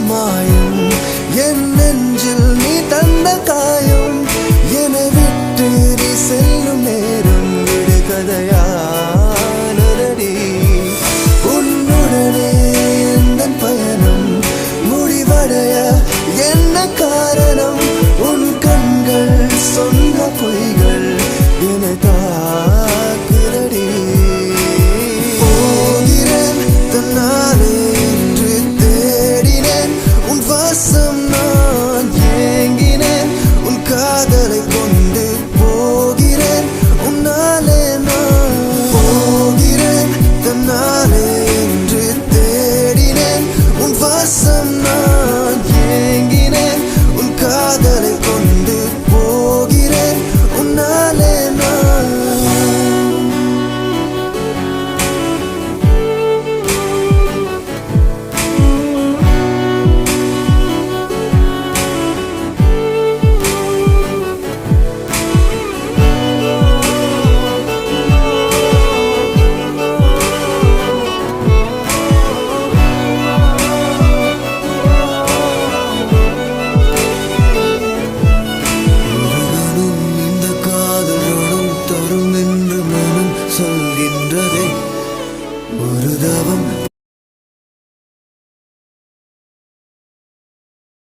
மாயம் என் நெஞ்சில் நீ தந்த காயம் என்னை விட்டு நீ செல்லும் நேரம் விடுகதையானதடி உன்னுடனே என் பயணம் முடிவடைய என்ன காரணம் உன் கண்கள் சொன்ன பொய்கள் என்னை தாக்குதடி போகிறேன் தன்னாலே என்று தேடினேன் உன் வாசம் நான் ஏங்கினேன் உன் காதலை கொண்டு போகிறேன் உன்னாலே நான் போகிறேன் தன்னாலே என்று தேடினேன் உன் வாசம் நான் ஏங்கினேன் உன் காதலை கொண்டு போகிறேன் உன்னாலே நான் சொல்கின்றதே ஒரு தவம்